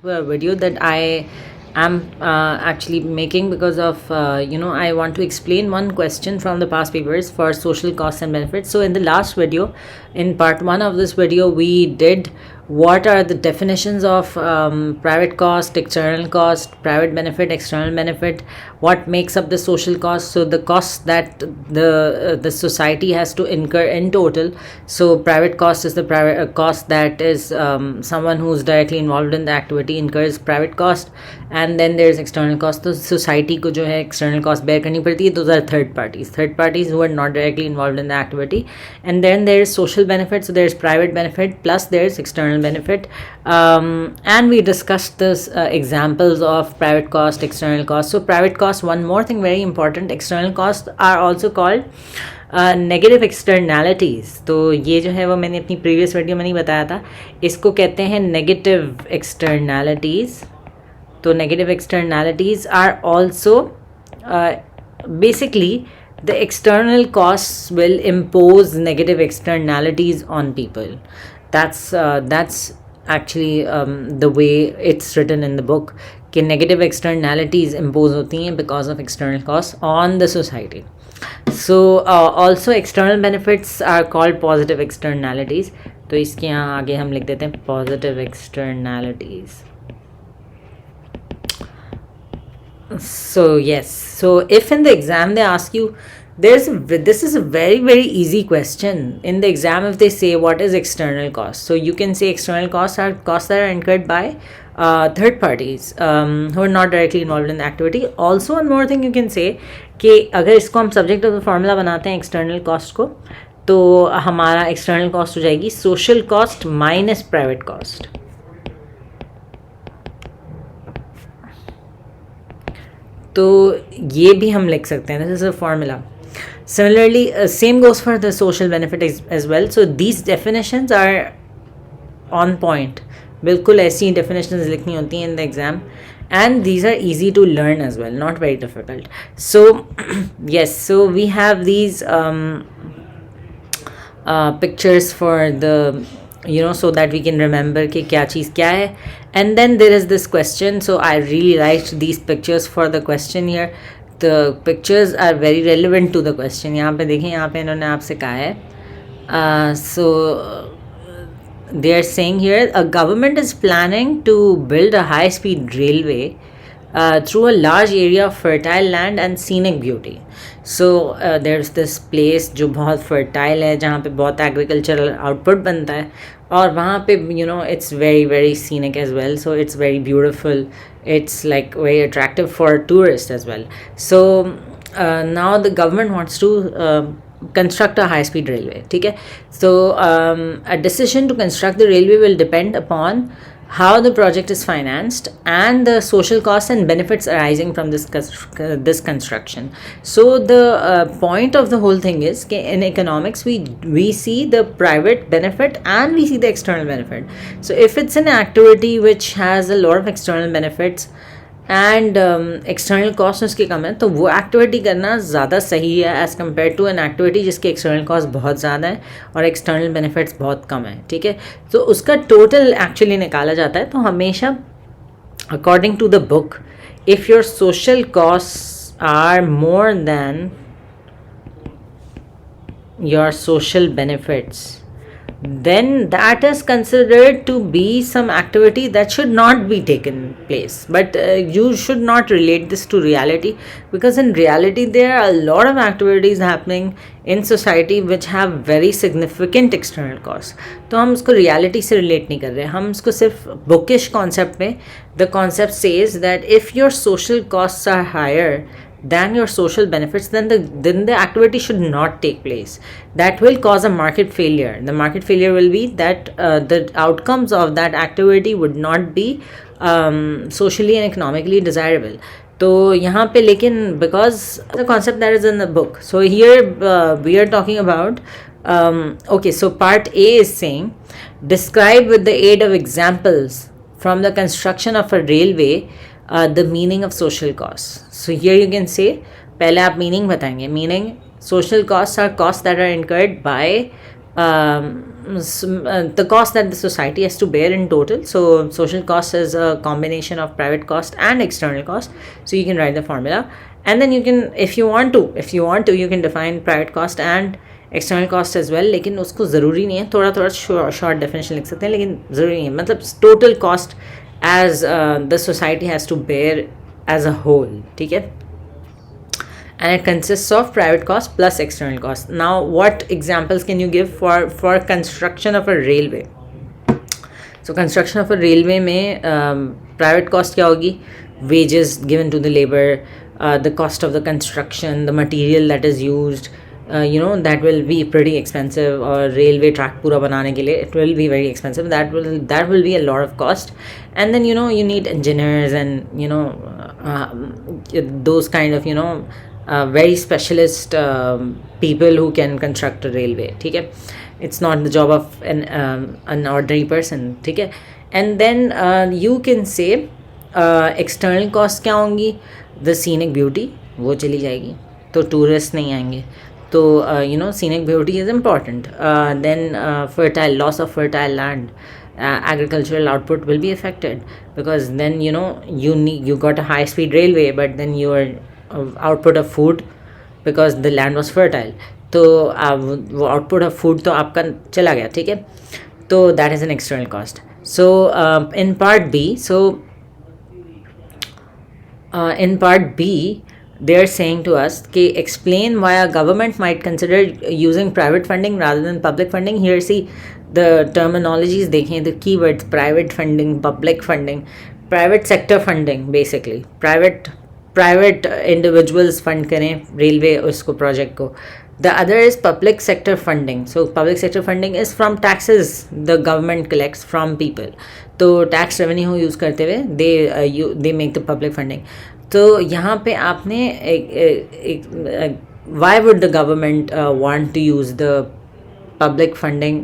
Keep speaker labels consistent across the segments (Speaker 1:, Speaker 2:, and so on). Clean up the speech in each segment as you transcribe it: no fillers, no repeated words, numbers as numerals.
Speaker 1: video that I am actually making because of I want to explain one question from the past papers for social costs and benefits. So in the last video, in part 1 of this video, we did what are the definitions of private cost, external cost, private benefit, external benefit, what makes up the social cost, so the costs that the society has to incur in total. So private cost is the private cost that is someone who's directly involved in the activity incurs private cost, and then there's external cost. तो society को जो है external cost bear करनी पड़ती है. Those are third parties who are not directly involved in the activity. And then there is social benefit, so there's private benefit plus there's external benefit, and we discussed this examples of private cost, external cost. So private cost, one more thing very important, external costs are also called negative externalities. तो ये जो है वो मैंने अपनी previous video में नहीं बताया था, इसको कहते हैं नेगेटिव एक्सटर्नैलिटीज़. तो negative externalities are also basically the external costs will impose negative externalities on people. That's actually the way it's written in the book, कि negative externalities impose होती हैं because of external costs on the society. So also external benefits are called positive externalities. तो इसके यहाँ आगे हम लिख देते हैं positive externalities. So yes, so if in the exam they ask you, this is a very very easy question in the exam. If they say what is external cost, so you can say external costs are costs that are incurred by third parties who are not directly involved in the activity. Also one more thing you can say कि अगर इसको हम subject of the formula बनाते हैं external cost को, तो हमारा external cost हो जाएगी social cost minus private cost. तो ये भी हम लिख सकते हैं, this is a formula. Similarly, same goes for the social benefit as well. So these definitions are on point. बिल्कुल ऐसी definitions लिखनी होती हैं in the exam, and these are easy to learn as well, not very difficult. So yes, so we have these pictures for the so that we can remember कि क्या चीज़ क्या है. And then there is this question, so I really liked these pictures for the question here. The pictures are very relevant to the question. यहाँ पे देखें, यहाँ पे इन्होंने आपसे कहा है, so they are saying here a government is planning to build a high speed railway through a large area of fertile land and scenic beauty. So there's this place जो बहुत fertile है, जहाँ पे बहुत agricultural output बनता है, और वहाँ पे it's very very scenic as well. So it's very beautiful, it's like very attractive for tourists as well. So now the government wants to construct a high speed railway. ठीक है. So a decision to construct the railway will depend upon how the project is financed and the social costs and benefits arising from this construction. So the point of the whole thing is that in economics we see the private benefit and we see the external benefit. So if it's an activity which has a lot of external benefits and external cost उसकी कम है, तो वो activity करना ज़्यादा सही है as compare to an activity जिसके external cost बहुत ज़्यादा है और एक्सटर्नल बेनिफिट्स बहुत कम है. ठीक है. तो उसका टोटल एक्चुअली निकाला जाता है. तो हमेशा according to the book, if your social cost are more than your social benefits, then that is considered to be some activity that should not be taken place. But you should not relate this to reality, because in reality there are a lot of activities happening in society which have very significant external costs. तो हम उसको reality से relate नहीं कर रहे, हम उसको सिर्फ bookish concept में, the concept says that if your social costs are higher than your social benefits, then the activity should not take place. That will cause a market failure. The market failure will be that the outcomes of that activity would not be socially and economically desirable. तो यहाँ पे लेकिन because the concept that is in the book, so here we are talking about okay, so part A is saying describe with the aid of examples from the construction of a railway the meaning of social costs. So here you can say, पहले आप meaning बताएंगे. Meaning social costs are costs that are incurred by the cost that the society has to bear in total. So social cost is a combination of private cost and external cost. So you can write the formula, and then you can, if you want to, you can define private cost and external cost as well. लेकिन उसको ज़रूरी नहीं है, थोड़ा थोड़ा short definition लिख सकते हैं, लेकिन ज़रूरी नहीं है. मतलब total cost as the society has to bear as a whole. ठीक है. And it consists of private cost plus external cost. Now what examples can you give for construction of a railway? So construction of a railway में private cost क्या होगी? Wages given to the labor, the cost of the construction, the material that is used, that will be pretty expensive. और railway track पूरा बनाने के लिए it will be very expensive. That will be a lot of cost. And then you need engineers and those kind of very specialist people who can construct a railway. ठीक है. It's not the job of an ordinary person. ठीक है. And then you can say external cost क्या होंगी? The scenic beauty वो चली जाएगी, तो tourists नहीं आएंगे. तो scenic beauty is important. Then loss of fertile land, agricultural output will be affected, because then you got a high speed railway, but then your output of food, because the land was fertile, तो वो output of food तो आपका चला गया. ठीक है. तो that is an external cost. So in part B they are saying to us कि explain why a government might consider using private funding rather than public funding. Here see the terminologies देखें, the keywords: private funding, public funding. Private sector funding, basically private individuals fund करें railway उसको project को. The other is public sector funding. So public sector funding is from taxes the government collects from people. तो tax revenue use करते हुए they make the public funding. तो यहाँ पे आपने why would the government want to use the public funding,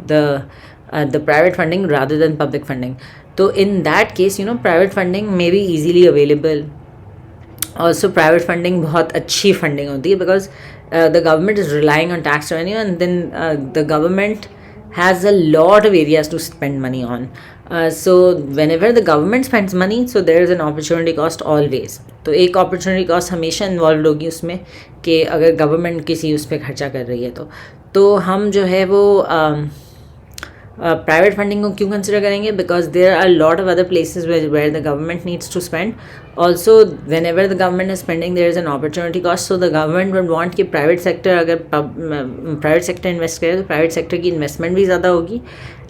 Speaker 1: the private funding rather than public funding? So in that case private funding may be easily available. Also private funding बहुत अच्छी funding होती है, because the government is relying on tax revenue, and then the government has a lot of areas to spend money on. So whenever the government spends money, so there is an opportunity cost always. तो एक opportunity cost हमेशा involved होगी उसमें, कि अगर government किसी उस पर खर्चा कर रही है तो हम जो है वो प्राइवेट फंडिंग को क्यों कंसिडर करेंगे? Because there are lot of other places where the government needs to spend. Also whenever the government is spending there is an opportunity cost. So the government would want कि private sector, अगर private sector invest करे तो private sector की investment भी ज़्यादा होगी,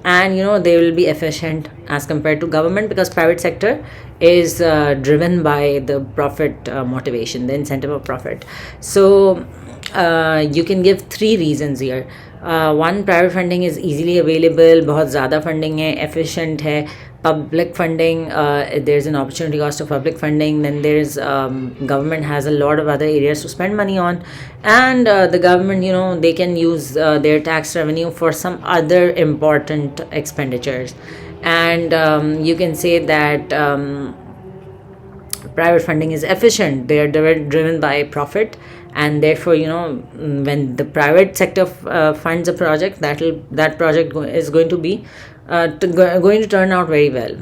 Speaker 1: and they will be efficient as compared to government, because private sector is driven by the profit motivation, the incentive of profit. So you can give 3 reasons here. One, private funding is easily available, बहुत ज़्यादा funding है, efficient है. Public funding, there's an opportunity cost of public funding. Then there's government has a lot of other areas to spend money on, and the government they can use their tax revenue for some other important expenditures. And you can say that private funding is efficient. They are driven by profit, and therefore when the private sector funds a project, that project is going to be going to turn out very well,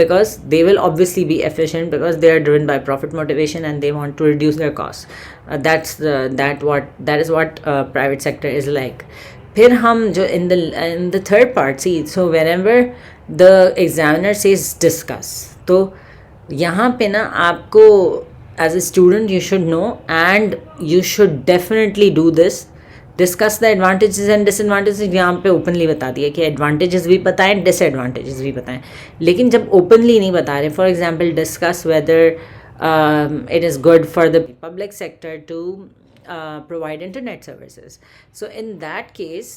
Speaker 1: because they will obviously be efficient, because they are driven by profit motivation and they want to reduce their costs. That is what private sector is like. फिर हम जो in the third part, see, so whenever the examiner says discuss, तो यहाँ पे ना आपको as a student you should know, and you should definitely do this. Discuss the advantages and disadvantages यहाँ पे ओपनली बता दिया कि एडवांटेजेस भी बताएं, डिसएडवांटेजेस भी बताएं. लेकिन जब ओपनली नहीं बता रहे, for example discuss whether it is good for the public sector to provide internet services. So in that case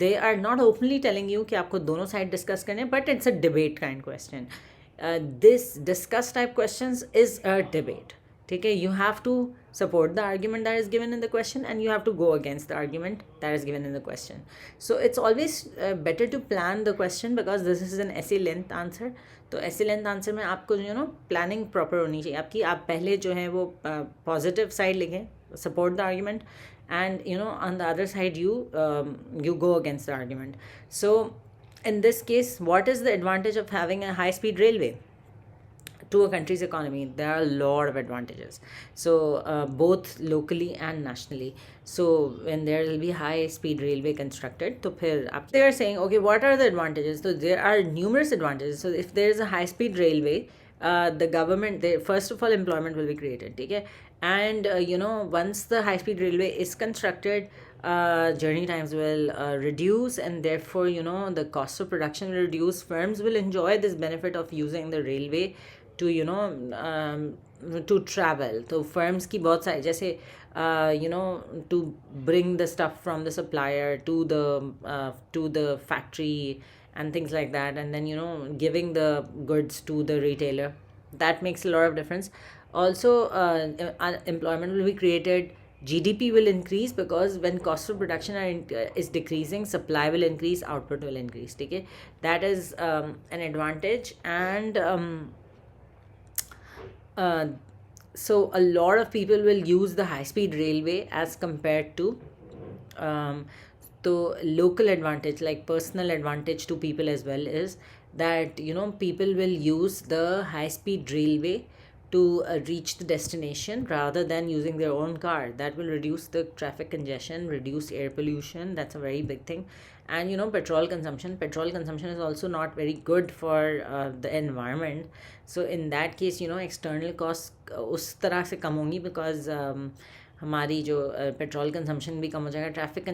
Speaker 1: they are not openly telling you कि आपको दोनों साइड डिस्कस करने, but it's a debate kind question. This discuss type questions is a debate. ठीक है. You have to support the argument that is given in the question, and you have to go against the argument that is given in the question. So it's always better to plan the question, because this is an essay length answer. तो essay length answer में आपको planning proper होनी चाहिए आपकी. आप पहले जो है वो positive side लिखें, support the argument, and on the other side you go against the argument. So in this case, what is the advantage of having a high speed railway to a country's economy? There are a lot of advantages, so both locally and nationally. So when there will be high speed railway constructed, तो फिर they are saying, okay, what are the advantages? So there are numerous advantages. So if there is a high speed railway, the government, they, first of all, employment will be created, okay? And once the high speed railway is constructed, journey times will reduce, and therefore the cost of production will reduce. Firms will enjoy this benefit of using the railway to to travel. तो firms की बहुत सारी, जैसे to bring the stuff from the supplier to the factory and things like that, and then giving the goods to the retailer, that makes a lot of difference. Also, employment will be created, GDP will increase, because when cost of production is decreasing, supply will increase, output will increase. Okay, that is an advantage. And so a lot of people will use the high speed railway as compared to the local advantage, like personal advantage to people as well, is that people will use the high speed railway to reach the destination rather than using their own car. That will reduce the traffic congestion, reduce air pollution. That's a very big thing. And petrol consumption is also not very good for the environment. So in that case, external costs उस तरह से कम होंगी, because हमारी जो petrol consumption भी कम हो जाएगा, traffic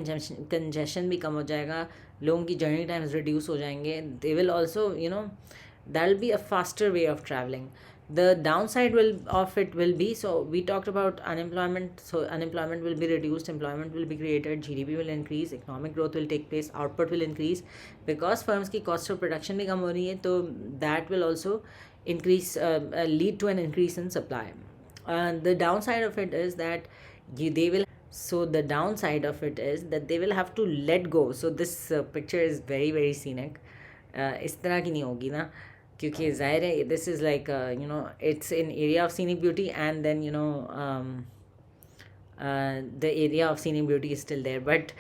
Speaker 1: congestion भी कम हो जाएगा, लोगों की जर्नी टाइम्स रिड्यूस हो जाएंगे. They will also that will be a faster way of traveling. The downside of it will be, so we talked about unemployment. So unemployment will be reduced, employment will be created, GDP will increase, economic growth will take place, output will increase, because firms की cost of production भी कम हो रही है. तो that will also increase, lead to an increase in supply. The downside of it is that they will, so the downside of it is that they will have to let go. So this picture is very very scenic. इस तरह की नहीं होगी ना, क्योंकि ज़ाहिर है this is like it's in area of scenic beauty, and then the area of scenic beauty is still there, but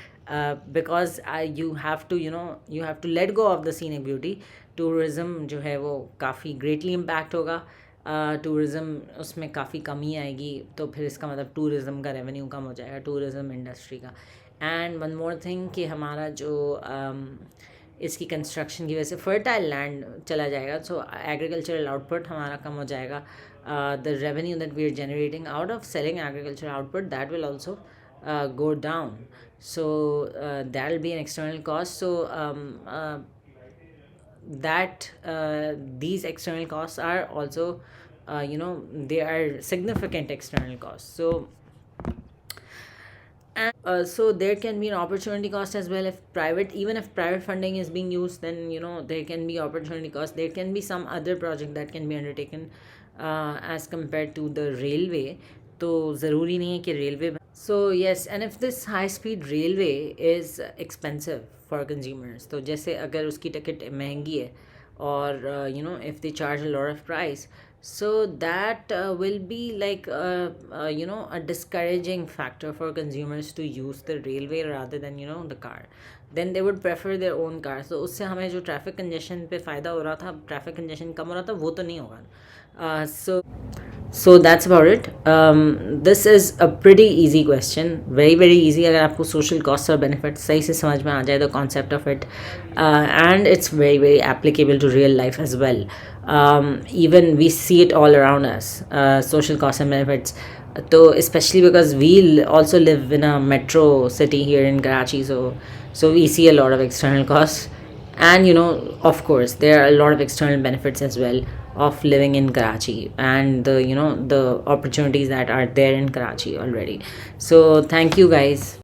Speaker 1: because you have to you have to let go of the scenic beauty, tourism जो है वो काफ़ी greatly impact होगा. Tourism उसमें काफ़ी कमी आएगी, तो फिर इसका मतलब टूरिज़म का रेवेन्यू कम हो जाएगा, टूरिज़म इंडस्ट्री का. एंड वन मोर थिंग कि हमारा जो इसकी कंस्ट्रक्शन की वजह से फर्टाइल लैंड चला जाएगा, सो एग्रीकल्चरल आउटपुट हमारा कम हो जाएगा. The revenue that we are generating out of selling agricultural output, that will also go down. So that will be an external cost. So that these external costs are also they are significant external costs. So and so there can be an opportunity cost as well. Even if private funding is being used, then there can be opportunity cost. There can be some other project that can be undertaken as compared to the railway. तो ज़रूरी नहीं है कि railway. So yes, and if this high speed railway is expensive for consumers, तो जैसे अगर उसकी ticket महंगी है और if they charge a lot of price, so that will be like a discouraging factor for consumers to use the railway rather than the car. Then they would prefer their own car. So उससे हमें जो traffic congestion पे फ़ायदा हो रहा था, traffic congestion कम हो रहा था, वो तो नहीं होगा. So that's about it. This is a pretty easy question, very very easy. अगर आपको social costs और benefits सही से समझ में आ जाए, the concept of it, and it's very very applicable to real life as well. Even we see it all around us, social costs and benefits. So especially because we also live in a metro city here in Karachi, so we see a lot of external costs, and of course there are a lot of external benefits as well of living in Karachi, and the the opportunities that are there in Karachi already. So thank you guys.